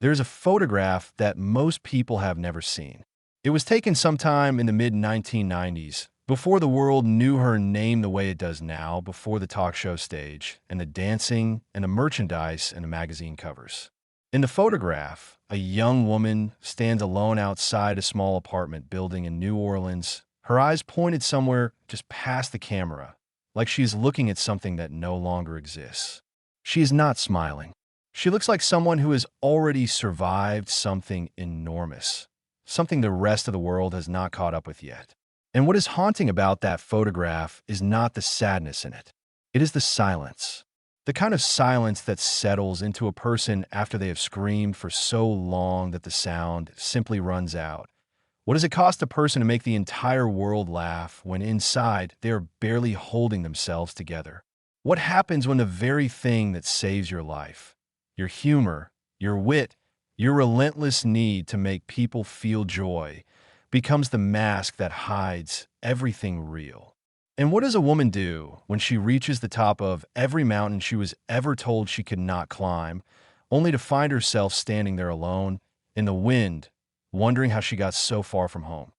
There's a photograph that most people have never seen. It was taken sometime in the mid-1990s, before the world knew her name the way it does now, before the talk show stage, and the dancing, and the merchandise, and the magazine covers. In the photograph, a young woman stands alone outside a small apartment building in New Orleans, her eyes pointed somewhere just past the camera, like she is looking at something that no longer exists. She is not smiling. She looks like someone who has already survived something enormous, something the rest of the world has not caught up with yet. And what is haunting about that photograph is not the sadness in it. It is the silence. The kind of silence that settles into a person after they have screamed for so long that the sound simply runs out. What does it cost a person to make the entire world laugh when inside they are barely holding themselves together? What happens when the very thing that saves your life, your humor, your wit, your relentless need to make people feel joy, becomes the mask that hides everything real? And what does a woman do when she reaches the top of every mountain she was ever told she could not climb, only to find herself standing there alone, in the wind, wondering how she got so far from home?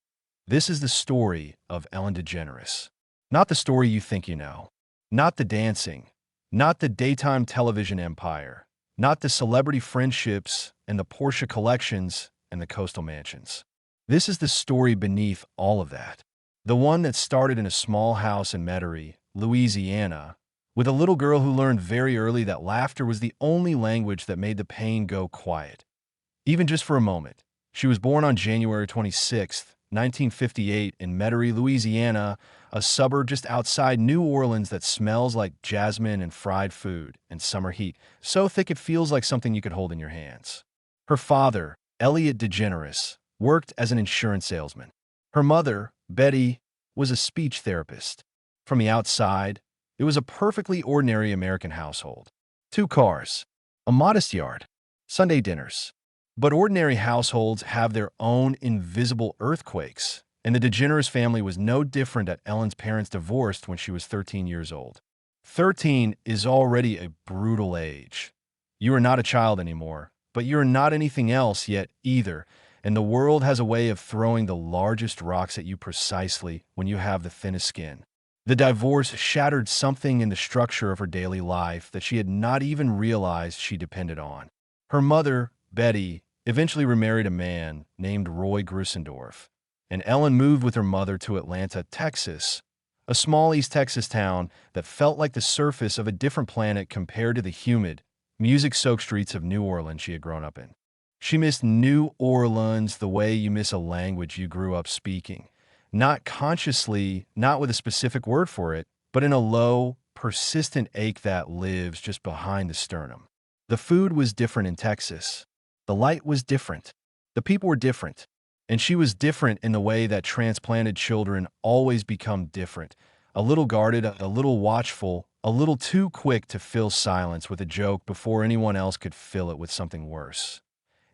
This is the story of EllenDeGeneres. Not the story you think you know. Not the dancing. Not the daytime television empire. Not the celebrity friendships and the Porsche collections and the coastal mansions. This is the story beneath all of that. The one that started in a small house in Metairie, Louisiana, with a little girl who learned very early that laughter was the only language that made the pain go quiet, even just for a moment. She was born on January 26, 1958, in Metairie, Louisiana, a suburb just outside New Orleans that smells like jasmine and fried food and summer heat, so thick it feels like something you could hold in your hands. Her father, DeGeneres, worked as an insurance salesman. Her mother, Betty, was a speech therapist. From the outside, it was a perfectly ordinary American household. 2 cars, a modest yard, Sunday dinners. But ordinary households have their own invisible earthquakes, and the DeGeneres family was no different. Ellen's parents divorced when she was 13 years old. 13 is already a brutal age. You are not a child anymore, but you are not anything else yet either, and the world has a way of throwing the largest rocks at you precisely when you have the thinnest skin. The divorce shattered something in the structure of her daily life that she had not even realized she depended on. Her mother, Betty, eventually remarried a man named Roy Grusendorf, and Ellen moved with her mother to Atlanta, Texas, a small East Texas town that felt like the surface of a different planet compared to the humid, music-soaked streets of New Orleans she had grown up in. She missed New Orleans the way you miss a language you grew up speaking, not consciously, not with a specific word for it, but in a low, persistent ache that lives just behind the sternum. The food was different in Texas. The light was different. The people were different. And she was different in the way that transplanted children always become different. A little guarded, a little watchful, a little too quick to fill silence with a joke before anyone else could fill it with something worse.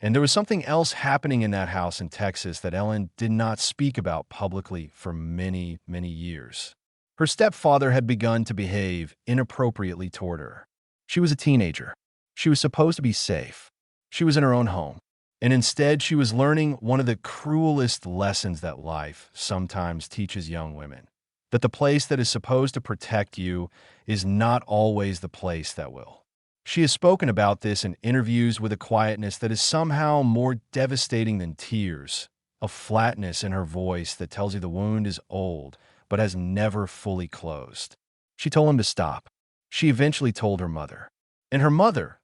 And there was something else happening in that house in Texas that Ellen did not speak about publicly for many, many years. Her stepfather had begun to behave inappropriately toward her. She was a teenager. She was supposed to be safe. She was in her own home, and instead she was learning one of the cruelest lessons that life sometimes teaches young women, that the place that is supposed to protect you is not always the place that will. She has spoken about this in interviews with a quietness that is somehow more devastating than tears, a flatness in her voice that tells you the wound is old but has never fully closed. She told him to stop. She eventually told her mother. And her mother,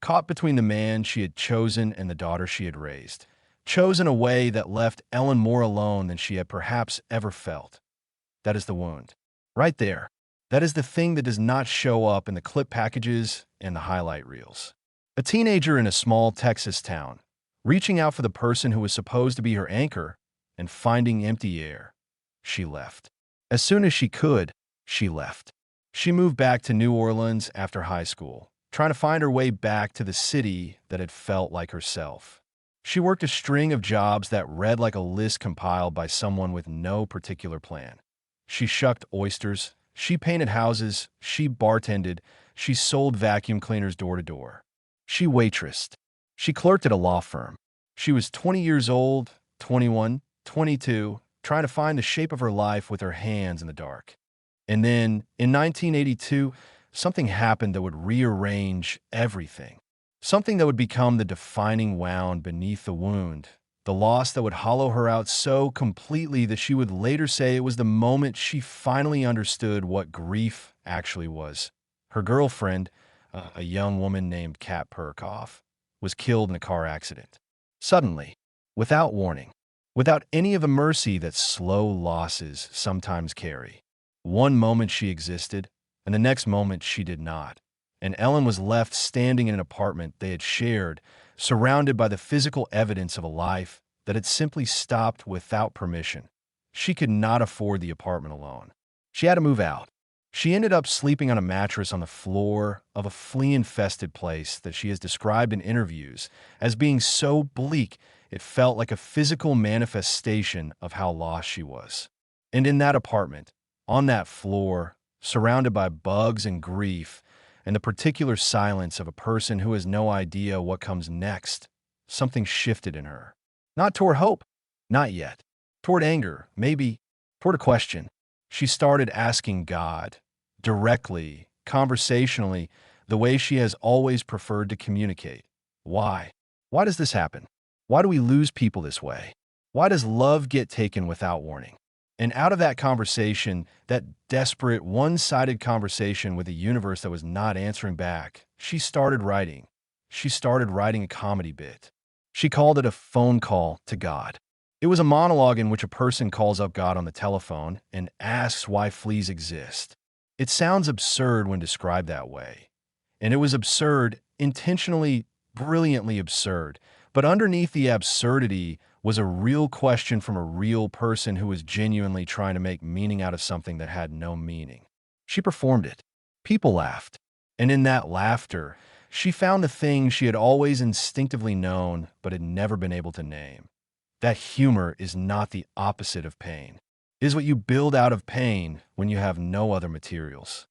caught between the man she had chosen and the daughter she had raised, chose in a way that left Ellen more alone than she had perhaps ever felt. That is the wound. Right there. That is the thing that does not show up in the clip packages and the highlight reels. A teenager in a small Texas town, reaching out for the person who was supposed to be her anchor and finding empty air. She left. As soon as she could, she left. She moved back to New Orleans after high school, trying to find her way back to the city that had felt like herself. She worked a string of jobs that read like a list compiled by someone with no particular plan. She shucked oysters, she painted houses, she bartended, she sold vacuum cleaners door to door. She waitressed. She clerked at a law firm. She was 20 years old, 21, 22, trying to find the shape of her life with her hands in the dark. And then, in 1982, something happened that would rearrange everything. Something that would become the defining wound beneath the wound. The loss that would hollow her out so completely that she would later say it was the moment she finally understood what grief actually was. Her girlfriend, a young woman named Kat Perkoff, was killed in a car accident. Suddenly, without warning, without any of the mercy that slow losses sometimes carry. One moment she existed, and the next moment she did not. And Ellen was left standing in an apartment they had shared, surrounded by the physical evidence of a life that had simply stopped without permission. She could not afford the apartment alone. She had to move out. She ended up sleeping on a mattress on the floor of a flea-infested place that she has described in interviews as being so bleak it felt like a physical manifestation of how lost she was. And in that apartment, on that floor, surrounded by bugs and grief, and the particular silence of a person who has no idea what comes next, something shifted in her. Not toward hope, not yet. Toward anger, maybe. Toward a question. She started asking God, directly, conversationally, the way she has always preferred to communicate. Why? Why does this happen? Why do we lose people this way? Why does love get taken without warning? And out of that conversation, that desperate, one-sided conversation with a universe that was not answering back, she started writing. She started writing a comedy bit. She called it a phone call to God. It was a monologue in which a person calls up God on the telephone and asks why fleas exist. It sounds absurd when described that way. And it was absurd, intentionally, brilliantly absurd. But underneath the absurdity was a real question from a real person who was genuinely trying to make meaning out of something that had no meaning. She performed it. People laughed. And in that laughter, she found the thing she had always instinctively known but had never been able to name. That humor is not the opposite of pain. It is what you build out of pain when you have no other materials.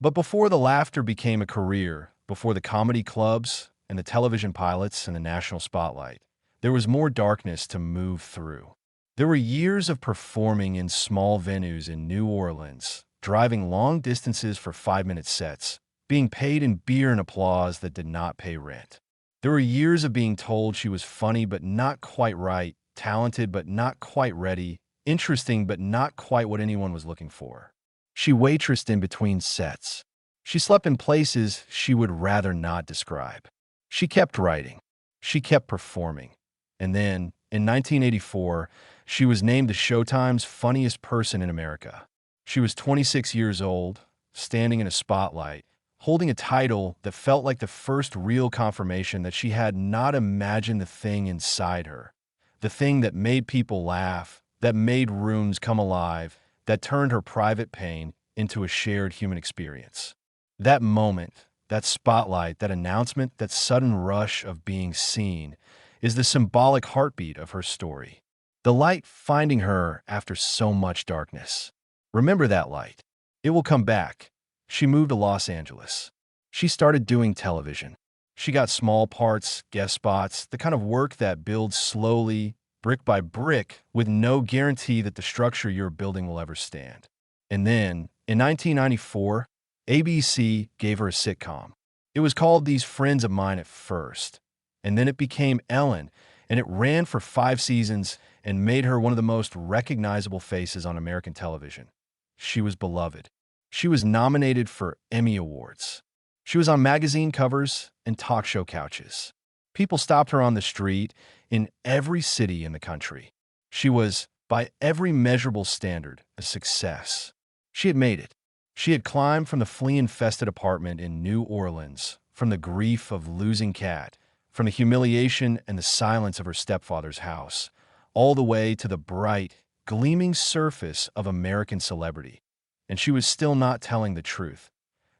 But before the laughter became a career, before the comedy clubs and the television pilots and the national spotlight, there was more darkness to move through. There were years of performing in small venues in New Orleans, driving long distances for 5-minute sets, being paid in beer and applause that did not pay rent. There were years of being told she was funny but not quite right, talented but not quite ready, interesting but not quite what anyone was looking for. She waitressed in between sets. She slept in places she would rather not describe. She kept writing. She kept performing. And then, in 1984, she was named the Showtime's funniest person in America. She was 26 years old, standing in a spotlight, holding a title that felt like the first real confirmation that she had not imagined the thing inside her, the thing that made people laugh, that made rooms come alive, that turned her private pain into a shared human experience. That moment, that spotlight, that announcement, that sudden rush of being seen, is the symbolic heartbeat of her story. The light finding her after so much darkness. Remember that light. It will come back. She moved to Los Angeles. She started doing television. She got small parts, guest spots, the kind of work that builds slowly, brick by brick, with no guarantee that the structure you're building will ever stand. And then, in 1994, ABC gave her a sitcom. It was called These Friends of Mine at first. And then it became Ellen, and it ran for 5 seasons and made her one of the most recognizable faces on American television. She was beloved. She was nominated for Emmy Awards. She was on magazine covers and talk show couches. People stopped her on the street in every city in the country. She was, by every measurable standard, a success. She had made it. She had climbed from the flea-infested apartment in New Orleans, from the grief of losing Kat, from the humiliation and the silence of her stepfather's house, all the way to the bright, gleaming surface of American celebrity. And she was still not telling the truth.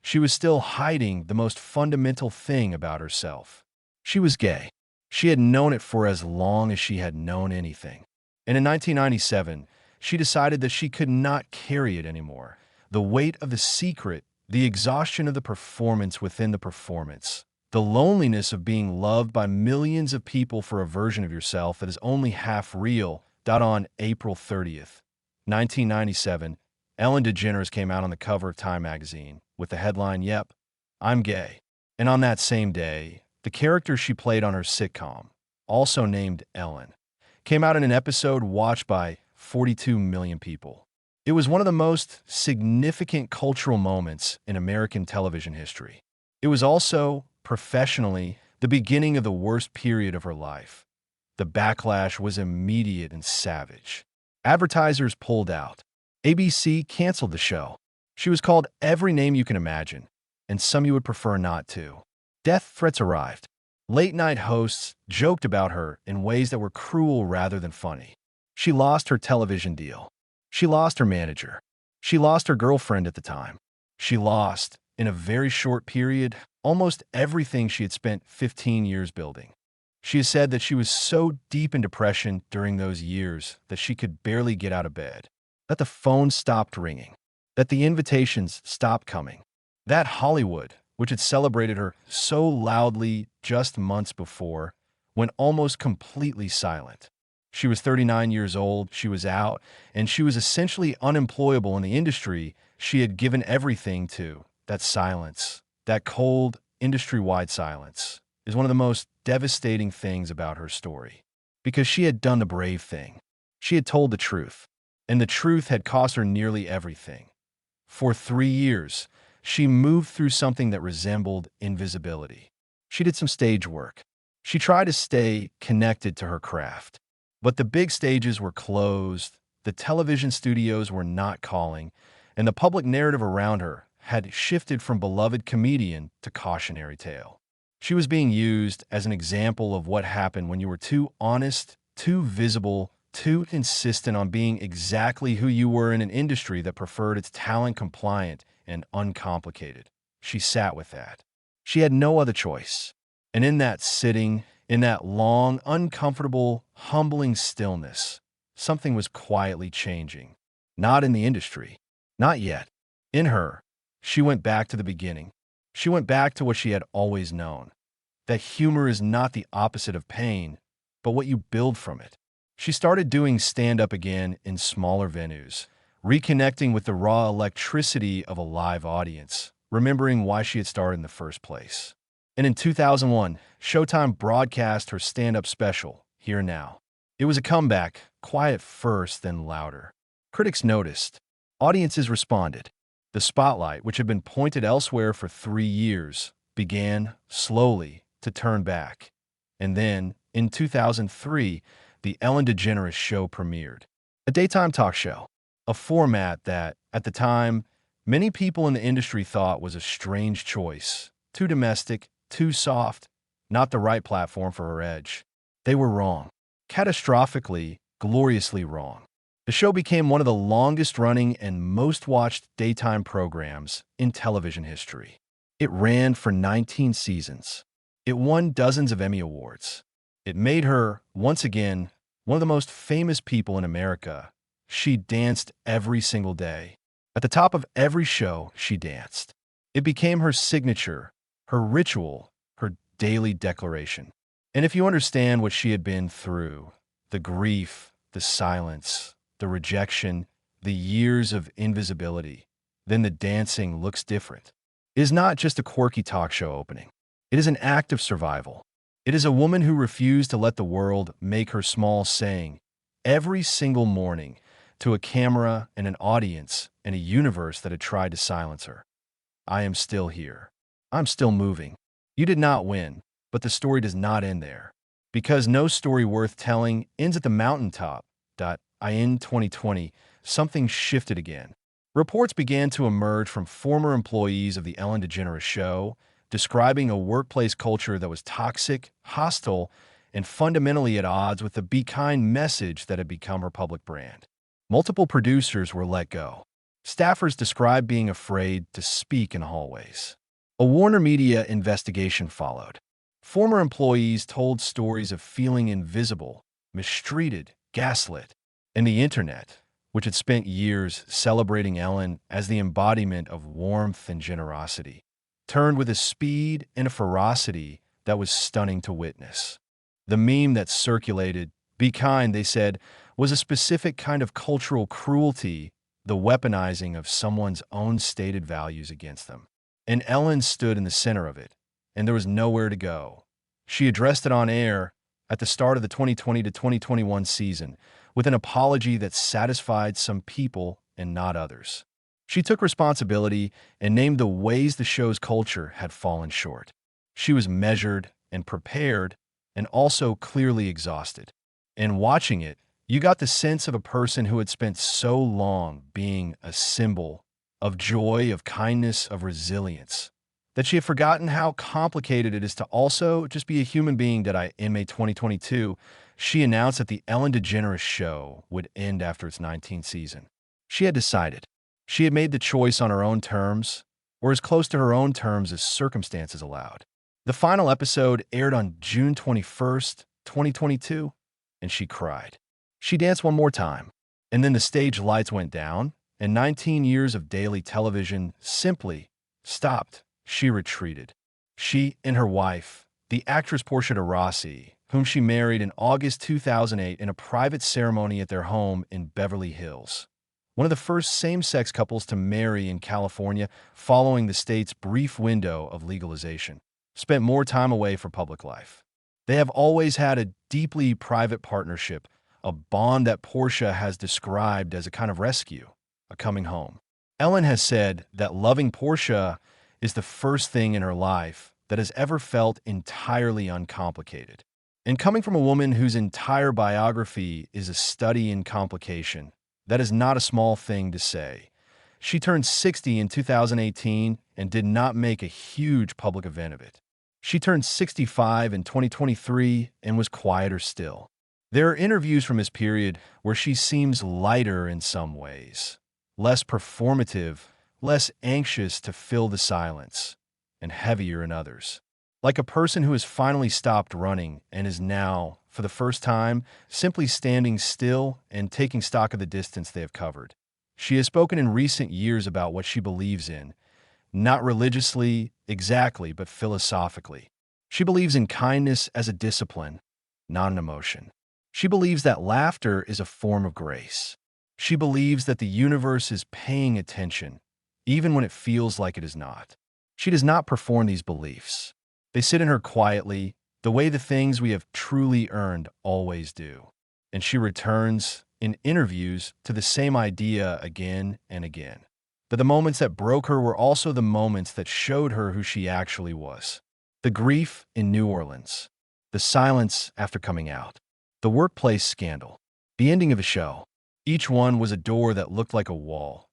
She was still hiding the most fundamental thing about herself. She was gay. She had known it for as long as she had known anything. And in 1997, she decided that she could not carry it anymore. The weight of the secret, the exhaustion of the performance within the performance, the The loneliness of being loved by millions of people for a version of yourself that is only half real. On April 30th, 1997, Ellen DeGeneres came out on the cover of Time magazine with the headline, "Yep, I'm gay." And on that same day, the character she played on her sitcom, also named Ellen, came out in an episode watched by 42 million people. It was one of the most significant cultural moments in American television history. It was also, professionally, the beginning of the worst period of her life. The backlash was immediate and savage. Advertisers pulled out. ABC canceled the show. She was called every name you can imagine, and some you would prefer not to. Death threats arrived. Late-night hosts joked about her in ways that were cruel rather than funny. She lost her television deal. She lost her manager. She lost her girlfriend at the time. She lost, in a very short period, almost everything she had spent 15 years building. She has said that she was so deep in depression during those years that she could barely get out of bed, that the phone stopped ringing, that the invitations stopped coming, that Hollywood, which had celebrated her so loudly just months before, went almost completely silent. She was 39 years old, she was out, and she was essentially unemployable in the industry she had given everything to. That silence, that cold, industry-wide silence, is one of the most devastating things about her story. Because she had done the brave thing. She had told the truth, and the truth had cost her nearly everything. For 3 years, she moved through something that resembled invisibility. She did some stage work. She tried to stay connected to her craft. But the big stages were closed, the television studios were not calling, and the public narrative around her had shifted from beloved comedian to cautionary tale. She was being used as an example of what happened when you were too honest, too visible, too insistent on being exactly who you were in an industry that preferred its talent compliant and uncomplicated. She sat with that. She had no other choice. And in that sitting, in that long, uncomfortable, humbling stillness, something was quietly changing. Not in the industry. Not yet. In her, she went back to the beginning. She went back to what she had always known. That humor is not the opposite of pain, but what you build from it. She started doing stand-up again in smaller venues, reconnecting with the raw electricity of a live audience, remembering why she had started in the first place. And in 2001, Showtime broadcast her stand-up special, Here Now. It was a comeback, quiet first, then louder. Critics noticed. Audiences responded. The spotlight, which had been pointed elsewhere for 3 years, began, slowly, to turn back. And then, in 2003, the Ellen DeGeneres Show premiered. A daytime talk show. A format that, at the time, many people in the industry thought was a strange choice. Too domestic, too soft, not the right platform for her edge. They were wrong. Catastrophically, gloriously wrong. The show became one of the longest-running and most-watched daytime programs in television history. It ran for 19 seasons. It won dozens of Emmy Awards. It made her, once again, one of the most famous people in America. She danced every single day. At the top of every show, she danced. It became her signature, her ritual, her daily declaration. And if you understand what she had been through, the grief, the silence, the rejection, the years of invisibility, then the dancing looks different. It is not just a quirky talk show opening. It is an act of survival. It is a woman who refused to let the world make her small, saying, every single morning, to a camera and an audience and a universe that had tried to silence her, I am still here. I'm still moving. You did not win, but the story does not end there. Because no story worth telling ends at the mountaintop. In 2020, something shifted again. Reports began to emerge from former employees of the Ellen DeGeneres Show, describing a workplace culture that was toxic, hostile, and fundamentally at odds with the Be Kind message that had become her public brand. Multiple producers were let go. Staffers described being afraid to speak in hallways. A Warner Media investigation followed. Former employees told stories of feeling invisible, mistreated, gaslit, and the internet, which had spent years celebrating Ellen as the embodiment of warmth and generosity, turned with a speed and a ferocity that was stunning to witness. The meme that circulated, "Be kind," they said, was a specific kind of cultural cruelty, the weaponizing of someone's own stated values against them. And Ellen stood in the center of it, and there was nowhere to go. She addressed it on air at the start of the 2020 to 2021 season with an apology that satisfied some people and not others. She took responsibility and named the ways the show's culture had fallen short. She was measured and prepared and also clearly exhausted. And watching it, you got the sense of a person who had spent so long being a symbol of joy, of kindness, of resilience, that she had forgotten how complicated it is to also just be a human being. In May 2022, she announced that the EllenDeGeneres show would end after its 19th season. She had decided. She had made the choice on her own terms, or as close to her own terms as circumstances allowed. The final episode aired on June 21st, 2022, and she cried. She danced one more time, and then the stage lights went down, and 19 years of daily television simply stopped. She retreated. She and her wife, the actress Portia de Rossi, whom she married in August 2008 in a private ceremony at their home in Beverly Hills, one of the first same-sex couples to marry in California following the state's brief window of legalization, spent more time away from public life. They have always had a deeply private partnership, a bond that Portia has described as a kind of rescue, a coming home. Ellen has said that loving Portia is the first thing in her life that has ever felt entirely uncomplicated. And coming from a woman whose entire biography is a study in complication, that is not a small thing to say. She turned 60 in 2018 and did not make a huge public event of it. She turned 65 in 2023 and was quieter still. There are interviews from this period where she seems lighter in some ways, less performative, less anxious to fill the silence, and heavier in others. Like a person who has finally stopped running and is now, for the first time, simply standing still and taking stock of the distance they have covered. She has spoken in recent years about what she believes in, not religiously, exactly, but philosophically. She believes in kindness as a discipline, not an emotion. She believes that laughter is a form of grace. She believes that the universe is paying attention, even when it feels like it is not. She does not perform these beliefs. They sit in her quietly, the way the things we have truly earned always do. And she returns, in interviews, to the same idea again and again. That the moments that broke her were also the moments that showed her who she actually was. The grief in New Orleans. The silence after coming out. The workplace scandal. The ending of a show. Each one was a door that looked like a wall.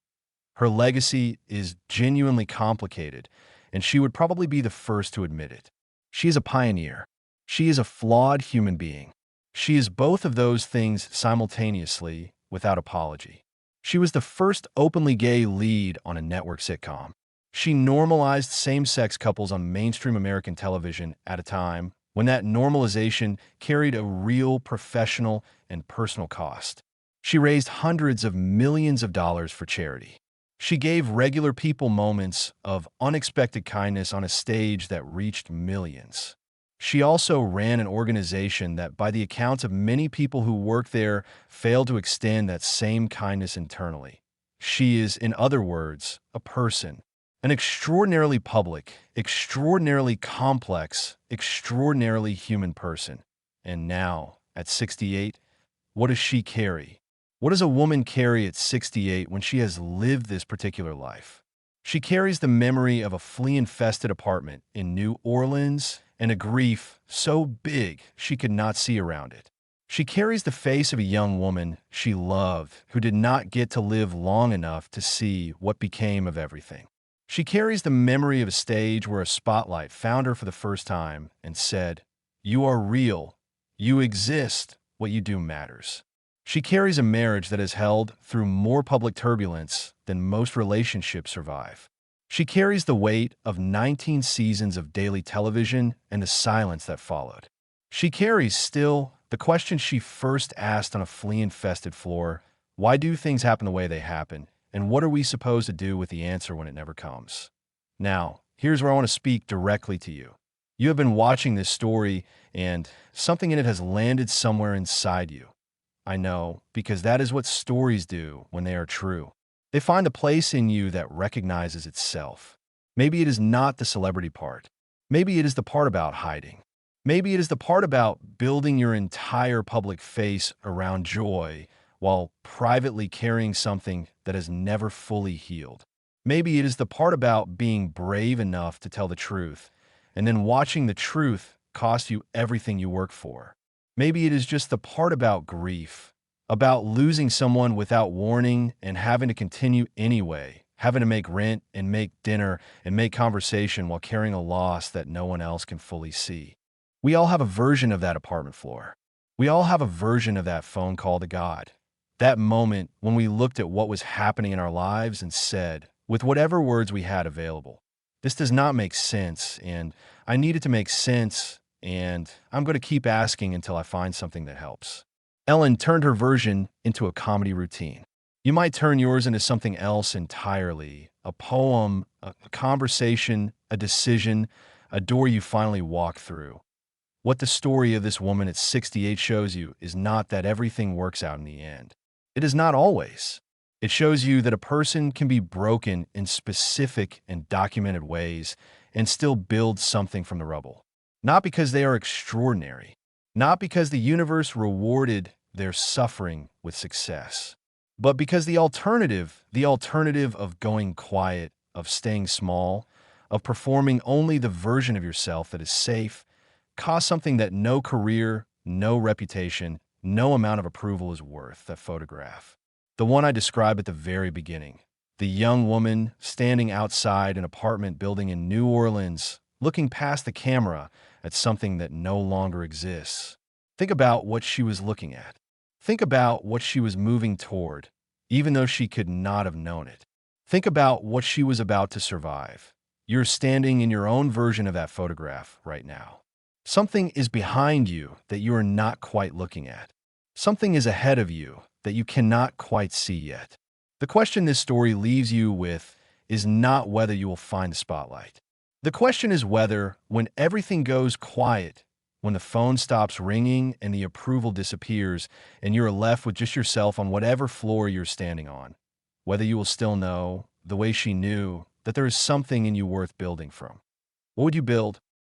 Her legacy is genuinely complicated, and she would probably be the first to admit it. She is a pioneer. She is a flawed human being. She is both of those things simultaneously, without apology. She was the first openly gay lead on a network sitcom. She normalized same-sex couples on mainstream American television at a time when that normalization carried a real professional and personal cost. She raised hundreds of millions of dollars for charity. She gave regular people moments of unexpected kindness on a stage that reached millions. She also ran an organization that, by the accounts of many people who work there, failed to extend that same kindness internally. She is, in other words, a person, an extraordinarily public, extraordinarily complex, extraordinarily human person. And now, at 68, what does she carry? What does a woman carry at 68 when she has lived this particular life? She carries the memory of a flea-infested apartment in New Orleans and a grief so big she could not see around it. She carries the face of a young woman she loved who did not get to live long enough to see what became of everything. She carries the memory of a stage where a spotlight found her for the first time and said, "You are real. You exist. What you do matters." She carries a marriage that has held through more public turbulence than most relationships survive. She carries the weight of 19 seasons of daily television and the silence that followed. She carries still the question she first asked on a flea-infested floor: why do things happen the way they happen, and what are we supposed to do with the answer when it never comes? Now, Here's where I want to speak directly to you. You have been watching this story, and something in it has landed somewhere inside you. I know, because that is what stories do when they are true. They find a place in you that recognizes itself. Maybe it is not the celebrity part. Maybe it is the part about hiding. Maybe it is the part about building your entire public face around joy while privately carrying something that has never fully healed. Maybe it is the part about being brave enough to tell the truth, and then watching the truth cost you everything you work for. Maybe it is just the part about grief, about losing someone without warning and having to continue anyway, having to make rent and make dinner and make conversation while carrying a loss that no one else can fully see. We all have a version of that apartment floor. We all have a version of that phone call to God. That moment when we looked at what was happening in our lives and said, with whatever words we had available, this does not make sense, and I need it to make sense, and I'm going to keep asking until I find something that helps. Ellen turned her version into a comedy routine. You might turn yours into something else entirely, a poem, a conversation, a decision, a door you finally walk through. What the story of this woman at 68 shows you is not that everything works out in the end. It is not always. It shows you that a person can be broken in specific and documented ways and still build something from the rubble. Not because they are extraordinary, not because the universe rewarded their suffering with success, but because the alternative of going quiet, of staying small, of performing only the version of yourself that is safe, cost something that no career, no reputation, no amount of approval is worth. That photograph. The one I described at the very beginning. The young woman standing outside an apartment building in New Orleans, looking past the camera at something that no longer exists. Think about what she was looking at. Think about what she was moving toward, even though she could not have known it. Think about what she was about to survive. You're standing in your own version of that photograph right now. Something is behind you that you are not quite looking at. Something is ahead of you that you cannot quite see yet. The question this story leaves you with is not whether you will find the spotlight. The question is whether, when everything goes quiet, when the phone stops ringing and the approval disappears and you're left with just yourself on whatever floor you're standing on, whether you will still know, the way she knew, that there is something in you worth building from. What would you build?